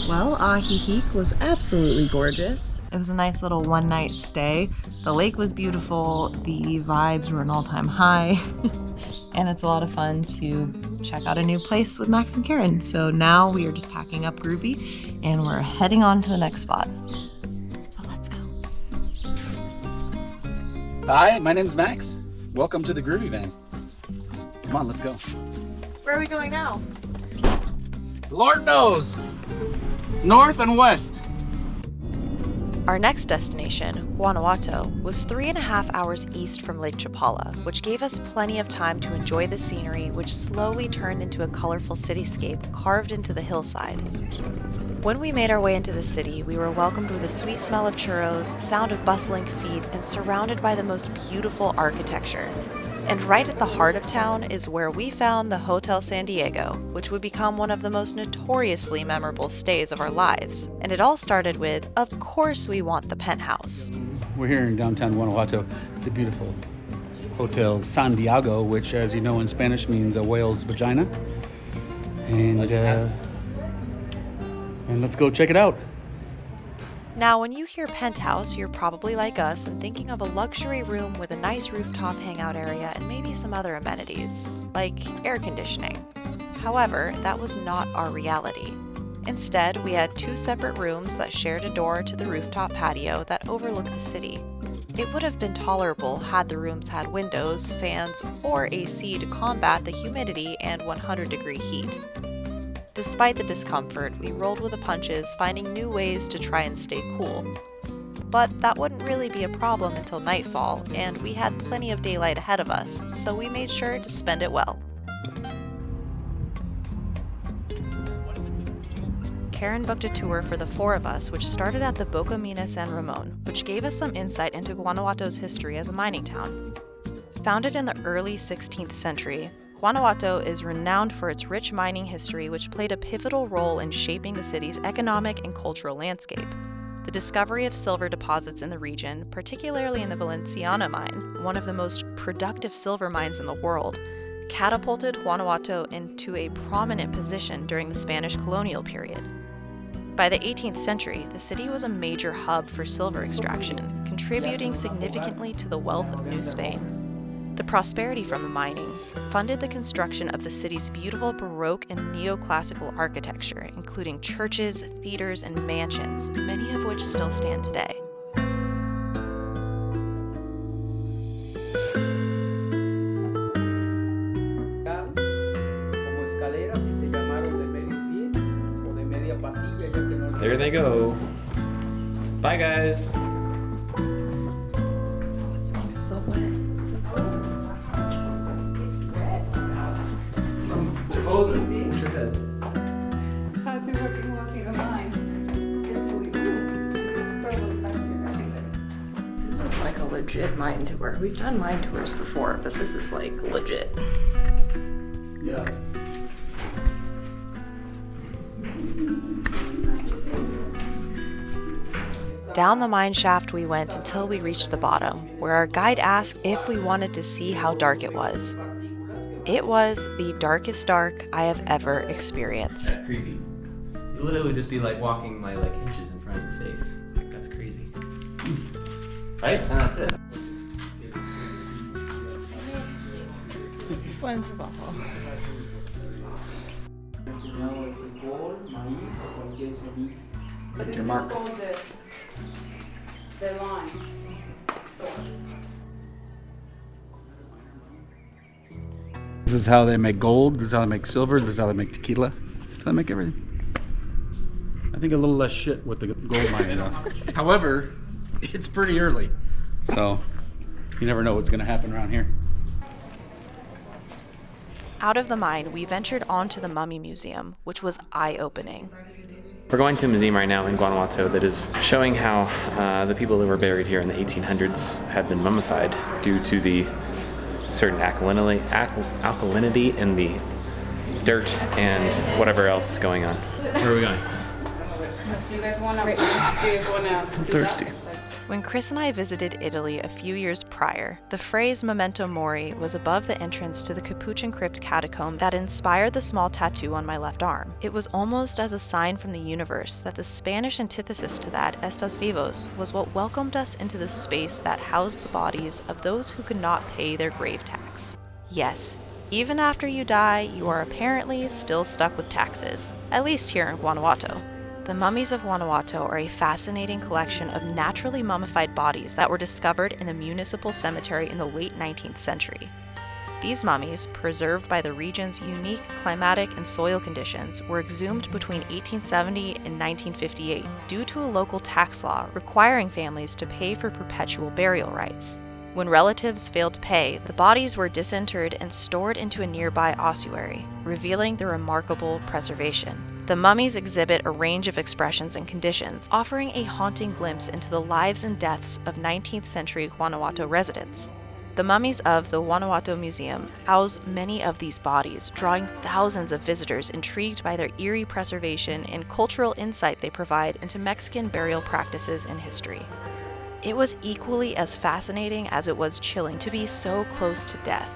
Well, Aihik was absolutely gorgeous. It was a nice little one-night stay. The lake was beautiful, the vibes were an all-time high, and it's a lot of fun to check out a new place with Max and Karen. So now we are just packing up groovy, and we're heading on to the next spot. So let's go. Hi, my name's Max. Welcome to the Groovy Van. Come on, let's go. Where are we going now? Lord knows! North and west. Our next destination, Guanajuato, was 3.5 hours east from Lake Chapala, which gave us plenty of time to enjoy the scenery, which slowly turned into a colorful cityscape carved into the hillside. When we made our way into the city, we were welcomed with a sweet smell of churros, sound of bustling feet, and surrounded by the most beautiful architecture. And right at the heart of town is where we found the Hotel San Diego, which would become one of the most notoriously memorable stays of our lives. And it all started with, of course we want the penthouse. We're here in downtown Guanajuato, the beautiful Hotel San Diego, which, as you know in Spanish, means a whale's vagina. And let's go check it out. Now, when you hear penthouse, you're probably like us and thinking of a luxury room with a nice rooftop hangout area and maybe some other amenities, like air conditioning. However, that was not our reality. Instead, we had 2 separate rooms that shared a door to the rooftop patio that overlooked the city. It would have been tolerable had the rooms had windows, fans, or AC to combat the humidity and 100-degree heat. Despite the discomfort, we rolled with the punches, finding new ways to try and stay cool. But that wouldn't really be a problem until nightfall, and we had plenty of daylight ahead of us, so we made sure to spend it well. Karen booked a tour for the 4 of us, which started at the Boca Mina San Ramon, which gave us some insight into Guanajuato's history as a mining town. Founded in the early 16th century, Guanajuato is renowned for its rich mining history, which played a pivotal role in shaping the city's economic and cultural landscape. The discovery of silver deposits in the region, particularly in the Valenciana mine, one of the most productive silver mines in the world, catapulted Guanajuato into a prominent position during the Spanish colonial period. By the 18th century, the city was a major hub for silver extraction, contributing significantly to the wealth of New Spain. The prosperity from the mining funded the construction of the city's beautiful Baroque and neoclassical architecture, including churches, theaters, and mansions, many of which still stand today. There they go. Bye, guys. Oh, it smells so wet. This is like a legit mine tour. We've done mine tours before, but this is like legit. Yeah. Down the mine shaft we went until we reached the bottom, where our guide asked if we wanted to see how dark it was. It was the darkest dark I have ever experienced. That's creepy. You literally just be like walking my like inches in front of your face. Like, that's crazy. Right? And that's it. Buen trabajo. Your mark. The line store. This is how they make gold, this is how they make silver, this is how they make tequila. This is how they make everything. I think a little less shit with the gold mining though. However, it's pretty early, so you never know what's gonna happen around here. Out of the mine, we ventured onto the Mummy Museum, which was eye-opening. We're going to a museum right now in Guanajuato that is showing how the people that were buried here in the 1800s have been mummified due to the certain alkalinity in the dirt and whatever else is going on. Where are we going? You guys want to? I'm thirsty. When Chris and I visited Italy a few years prior, the phrase memento mori was above the entrance to the Capuchin crypt catacomb that inspired the small tattoo on my left arm. It was almost as a sign from the universe that the Spanish antithesis to that, estos vivos, was what welcomed us into the space that housed the bodies of those who could not pay their grave tax. Yes, even after you die, you are apparently still stuck with taxes, at least here in Guanajuato. The mummies of Guanajuato are a fascinating collection of naturally mummified bodies that were discovered in the municipal cemetery in the late 19th century. These mummies, preserved by the region's unique climatic and soil conditions, were exhumed between 1870 and 1958 due to a local tax law requiring families to pay for perpetual burial rights. When relatives failed to pay, the bodies were disinterred and stored into a nearby ossuary, revealing their remarkable preservation. The mummies exhibit a range of expressions and conditions, offering a haunting glimpse into the lives and deaths of 19th century Guanajuato residents. The mummies of the Guanajuato Museum house many of these bodies, drawing thousands of visitors intrigued by their eerie preservation and cultural insight they provide into Mexican burial practices and history. It was equally as fascinating as it was chilling to be so close to death.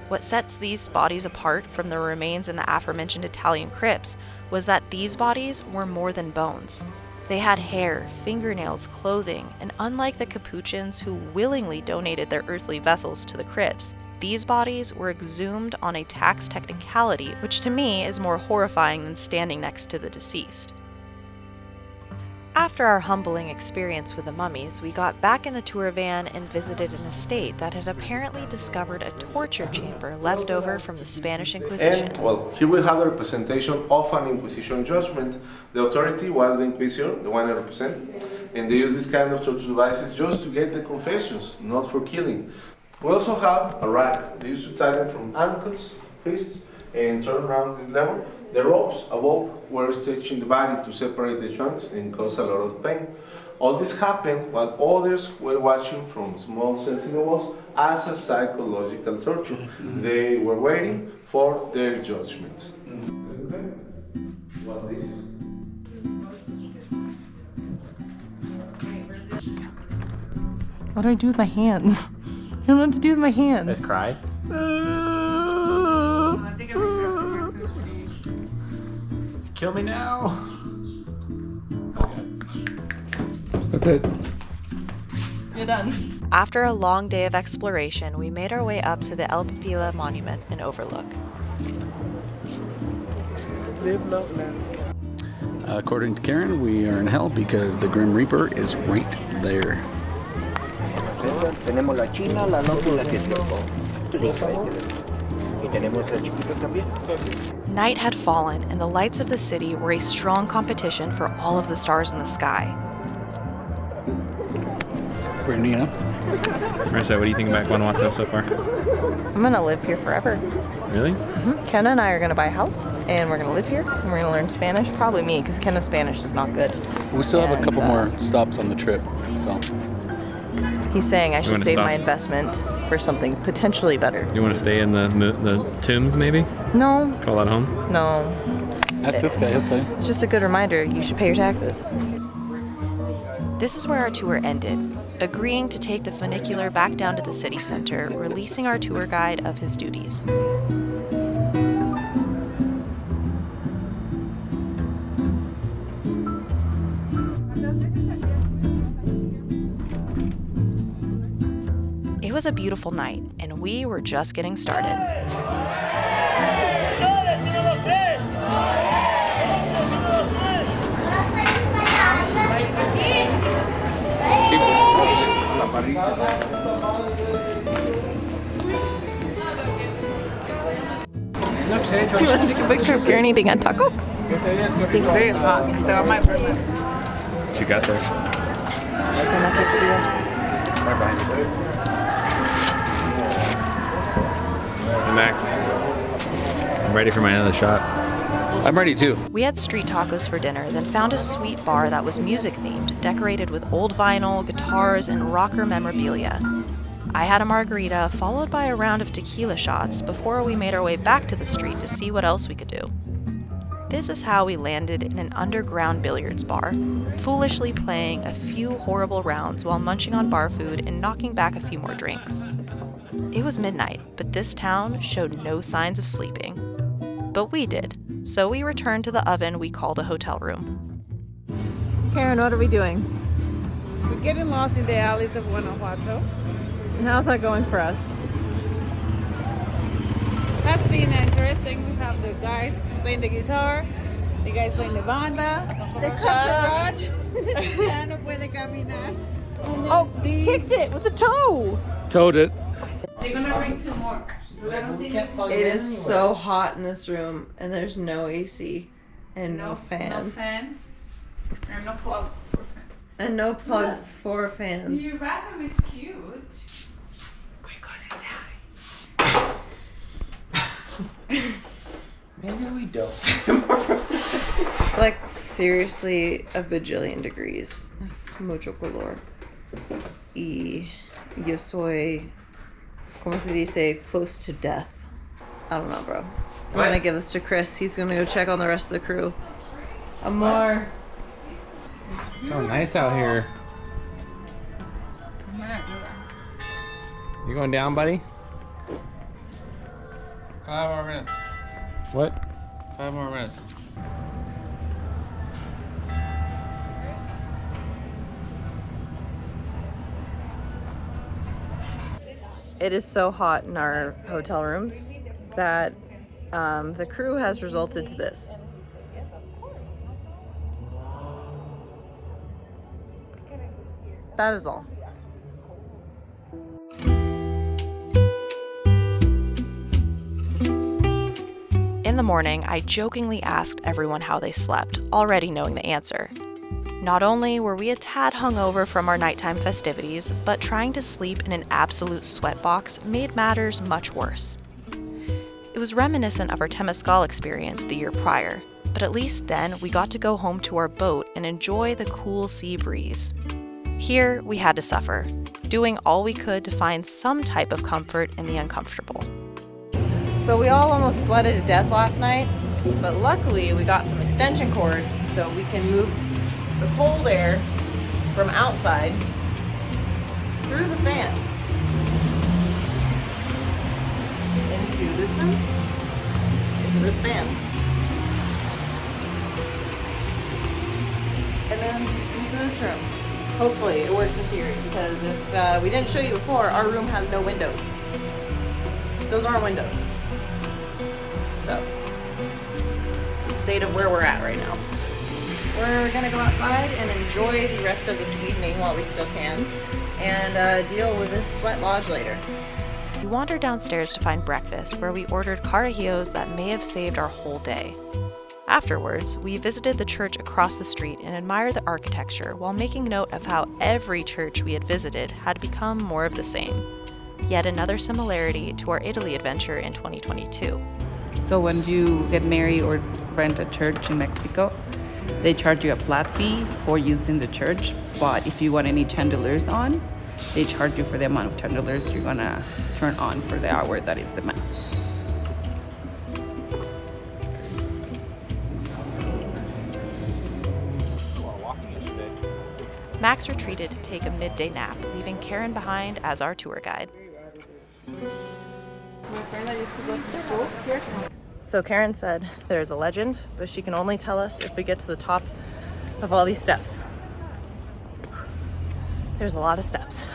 What sets these bodies apart from the remains in the aforementioned Italian crypts was that these bodies were more than bones. They had hair, fingernails, clothing, and unlike the Capuchins who willingly donated their earthly vessels to the crypts, these bodies were exhumed on a tax technicality, which to me is more horrifying than standing next to the deceased. After our humbling experience with the mummies, we got back in the tour van and visited an estate that had apparently discovered a torture chamber left over from the Spanish Inquisition. And, well, here we have a representation of an Inquisition judgment. The authority was the Inquisition, the one I represent, and they use this kind of torture devices just to get the confessions, not for killing. We also have a rack. They used to tie them from ankles, wrists, and turn around this level. The ropes above were stretching the body to separate the joints and cause a lot of pain. All this happened while others were watching from small cells in the walls as a psychological torture. They were waiting for their judgments. What's this? What do I do with my hands? I don't know what to do with my hands. Let's cry. Kill me now. That's it. You're done. After a long day of exploration, we made our way up to the El Pila Monument and Overlook. According to Karen, we are in hell because the Grim Reaper is right there. Tenemos la china, la loca y la que y tenemos el chiquito también. Night had fallen, and the lights of the city were a strong competition for all of the stars in the sky. Pretty neat, huh? Marissa, what do you think about Guanajuato so far? I'm gonna live here forever. Really? Kenna and I are gonna buy a house, and we're gonna live here, and we're gonna learn Spanish. Probably me, because Kenna's Spanish is not good. We still have a couple And, more stops on the trip, so. He's saying I should wanna save stop. my investment for something potentially better. You want to stay in the tombs, maybe? No, Call that home? no. Ask this guy, he'll tell you. It's just a good reminder. You should pay your taxes. This is where our tour ended, agreeing to take the funicular back down to the city center, releasing our tour guide of his duties. It was a beautiful night, and we were just getting started. You want to take a picture of Karen eating a taco? It's very hot, so I might burn it. She got there. Max, I'm ready for my another shot. I'm ready too. We had street tacos for dinner, then found a sweet bar that was music-themed, decorated with old vinyl, guitars, and rocker memorabilia. I had a margarita, followed by a round of tequila shots, before we made our way back to the street to see what else we could do. this is how we landed in an underground billiards bar, foolishly playing a few horrible rounds while munching on bar food and knocking back a few more drinks. It was midnight, but this town showed no signs of sleeping. But we did, so we returned to the oven we called a hotel room. Karen, what are we doing? We're getting lost in the alleys of Guanajuato. And how's that going for us? That's been interesting. We have the guys playing the guitar, the guys playing the banda, the garage. Ya no puede caminar. Oh, kicked it with the toe! Towed it. They're gonna bring 2 more. It is so hot in this room, and there's no AC and no fans. No fans. And no plugs for fans. And no plugs for fans. Your bathroom is cute. We're gonna die. Maybe we don't. It's like seriously a bajillion degrees. Es mucho calor. Y yo soy, como se dice, close to death. I don't know, bro. I'm gonna give this to Chris. He's gonna go check on the rest of the crew. Amor. So nice out here. You going down, buddy? 5 more minutes. What? 5 more minutes. It is so hot in our hotel rooms that the crew has resulted to this. That is all. In the morning, I jokingly asked everyone how they slept, already knowing the answer. Not only were we a tad hungover from our nighttime festivities, but trying to sleep in an absolute sweatbox made matters much worse. It was reminiscent of our Temescal experience the year prior, but at least then we got to go home to our boat and enjoy the cool sea breeze. Here, we had to suffer, doing all we could to find some type of comfort in the uncomfortable. So we all almost sweated to death last night, but luckily we got some extension cords so we can move the cold air from outside through the fan into this room, into this fan, and then into this room. Hopefully it works in theory, because if we didn't show you before, our room has no windows. Those aren't windows. So, it's the state of where we're at right now. We're gonna go outside and enjoy the rest of this evening while we still can, and deal with this sweat lodge later. We wandered downstairs to find breakfast, where we ordered callejones that may have saved our whole day. Afterwards, we visited the church across the street and admired the architecture while making note of how every church we had visited had become more of the same. Yet another similarity to our Italy adventure in 2022. So when you get married or rent a church in Mexico, they charge you a flat fee for using the church, but if you want any chandeliers on, they charge you for the amount of chandeliers you're gonna turn on for the hour that is the mass. Max retreated to take a midday nap, leaving Karen behind as our tour guide. My friend that used to go to school here. So Karen said there's a legend, but she can only tell us if we get to the top of all these steps. There's a lot of steps.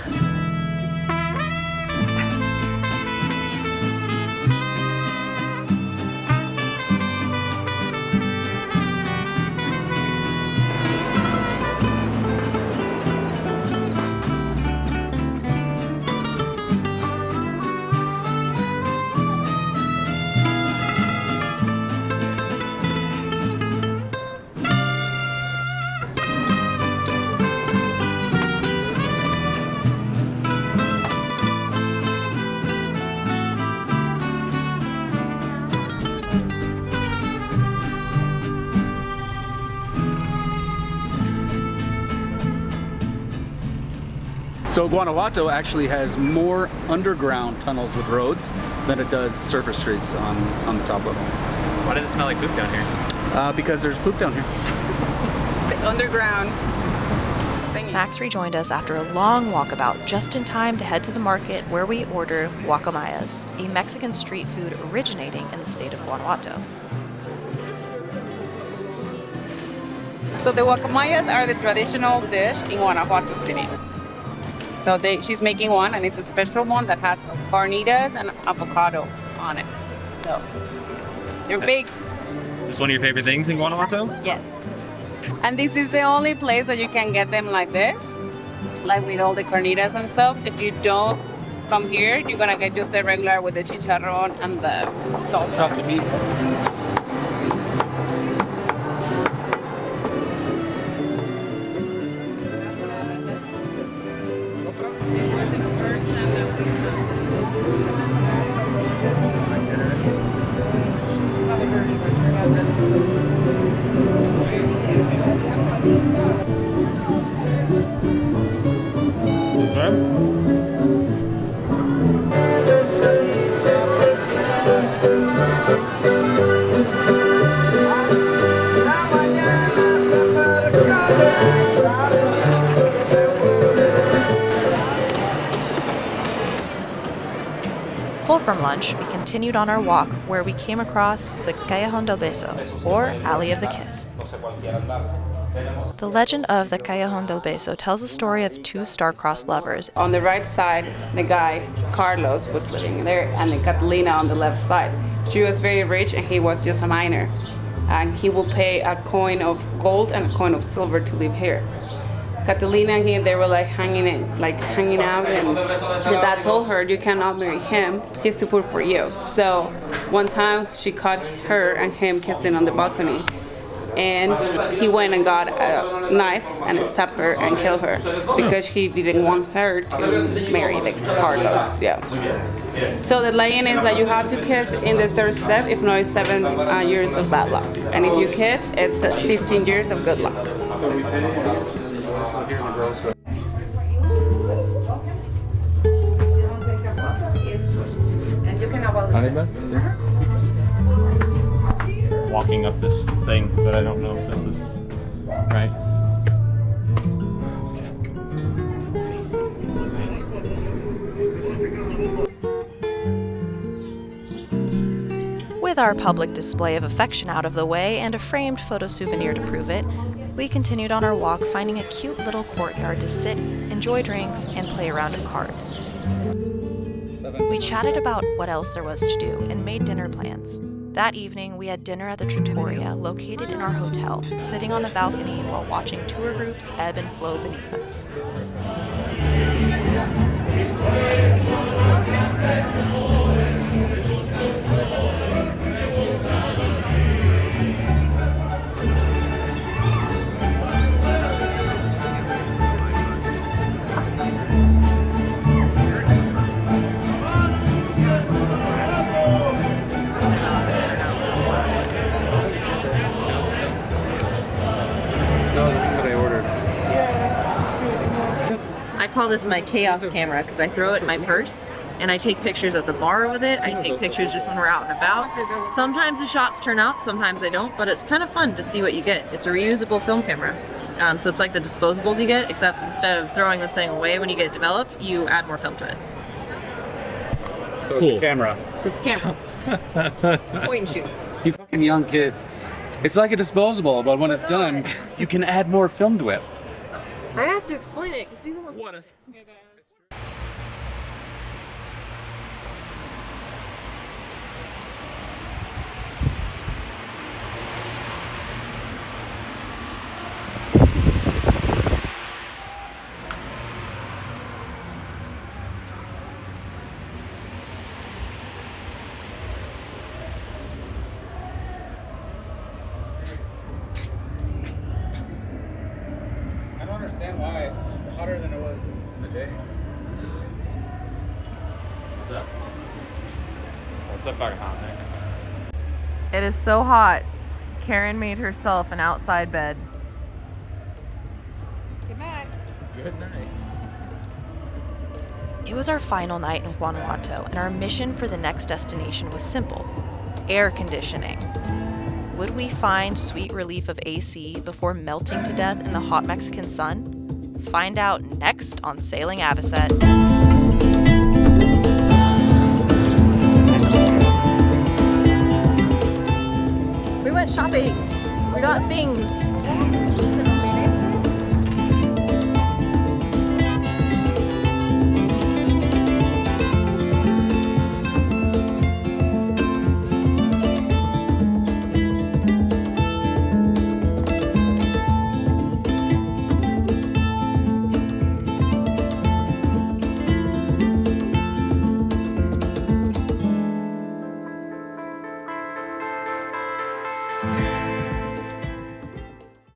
So Guanajuato actually has more underground tunnels with roads than it does surface streets on the top level. Why does it smell like poop down here? Because there's poop down here. The underground thingy. Max rejoined us after a long walkabout just in time to head to the market where we order guacamayas, a Mexican street food originating in the state of Guanajuato. So the guacamayas are the traditional dish in Guanajuato City. So she's making one, and it's a special one that has carnitas and avocado on it. So they're big. Is this one of your favorite things in Guanajuato? Yes. And this is the only place that you can get them like this, like with all the carnitas and stuff. If you don't come here, you're gonna get just the regular with the chicharrón and the salsa. Full from lunch, we continued on our walk where we came across the Callejón del Beso, or Alley of the Kiss. The legend of the Callejón del Beso tells the story of two star-crossed lovers. On the right side, the guy, Carlos, was living there, and the Catalina on the left side. She was very rich, and he was just a miner. And he will pay a coin of gold and a coin of silver to live here. Catalina and he, they were like hanging out, and the dad told her, you cannot marry him, he's too poor for you. So one time she caught her and him kissing on the balcony, and he went and got a knife and stabbed her and killed her because he didn't want her to marry the Carlos. Yeah. So the legend is that you have to kiss in the third step, if not it's 7 years of bad luck, and if you kiss, it's 15 years of good luck. Walking up this thing, but I don't know if this is right. With our public display of affection out of the way and a framed photo souvenir to prove it, we continued on our walk, finding a cute little courtyard to sit, enjoy drinks, and play a round of cards. We chatted about what else there was to do and made dinner plans. That evening, we had dinner at the Trattoria, located in our hotel, sitting on the balcony while watching tour groups ebb and flow beneath us. I call this my chaos camera because I throw it in my purse and I take pictures at the bar with it. I take pictures just when we're out and about. Sometimes the shots turn out, sometimes they don't, but it's kind of fun to see what you get. It's a reusable film camera. So it's like the disposables you get, except instead of throwing this thing away when you get it developed, you add more film to it. So it's a camera. So it's a camera. Point and shoot. You fucking young kids. It's like a disposable, but when it's done, you can add more film to it. I have to explain it because people don't want it. I don't understand why it's hotter than it was in the day. What's up? It's so fucking hot, man. It is so hot. Karen made herself an outside bed. Good night. Good night. It was our final night in Guanajuato, and our mission for the next destination was simple: air conditioning. would we find sweet relief of AC before melting to death in the hot Mexican sun? Find out next on Sailing Avocet. We went shopping. We got things.